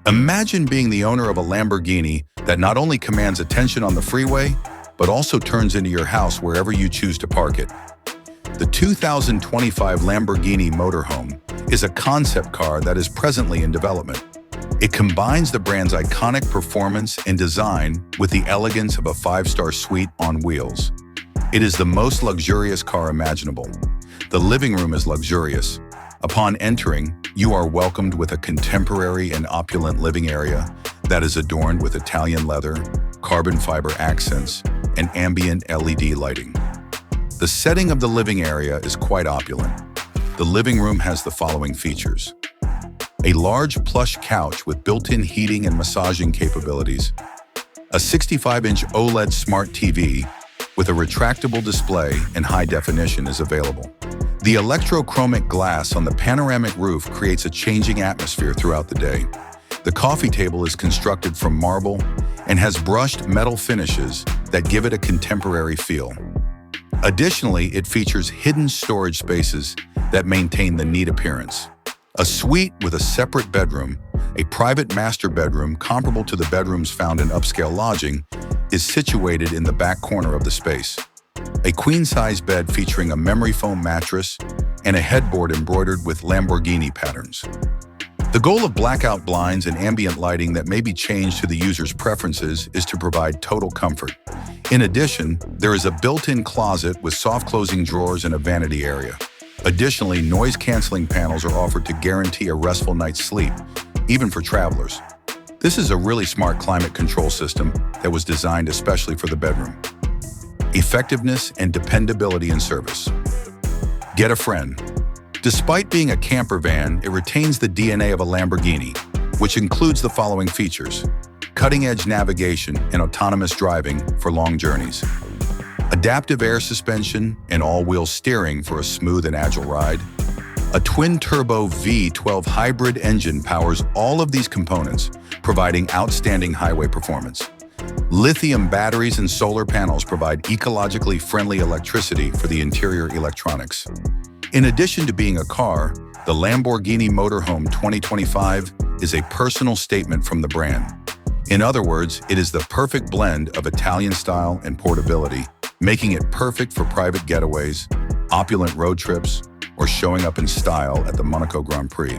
Imagine being the owner of a Lamborghini that not only commands attention on the freeway, but also turns into your house wherever you choose to park it. The 2025 Lamborghini Motorhome is a concept car that is presently in development. It combines the brand's iconic performance and design with the elegance of a five-star suite on wheels. It is the most luxurious car imaginable. The living room is luxurious. Upon entering, you are welcomed with a contemporary and opulent living area that is adorned with Italian leather, carbon fiber accents, and ambient LED lighting. The setting of the living area is quite opulent. The living room has the following features: a large plush couch with built-in heating and massaging capabilities, a 65-inch OLED smart TV with a retractable display and high definition is available. The electrochromic glass on the panoramic roof creates a changing atmosphere throughout the day. The coffee table is constructed from marble and has brushed metal finishes that give it a contemporary feel. Additionally, it features hidden storage spaces that maintain the neat appearance. A suite with a separate bedroom, a private master bedroom comparable to the bedrooms found in upscale lodging, is situated in the back corner of the space. A queen-size bed featuring a memory foam mattress and a headboard embroidered with Lamborghini patterns. The goal of blackout blinds and ambient lighting that may be changed to the user's preferences is to provide total comfort. In addition, there is a built-in closet with soft closing drawers and a vanity area. Additionally, noise-canceling panels are offered to guarantee a restful night's sleep, even for travelers. This is a really smart climate control system that was designed especially for the bedroom. Effectiveness and dependability in service. Get a friend. Despite being a camper van, it retains the DNA of a Lamborghini, which includes the following features: cutting-edge navigation and autonomous driving for long journeys, adaptive air suspension and all-wheel steering for a smooth and agile ride. A twin-turbo V12 hybrid engine powers all of these components, providing outstanding highway performance. Lithium batteries and solar panels provide ecologically friendly electricity for the interior electronics. In addition to being a car, the Lamborghini Motorhome 2025 is a personal statement from the brand. In other words, it is the perfect blend of Italian style and portability, making it perfect for private getaways, opulent road trips, or showing up in style at the Monaco Grand Prix.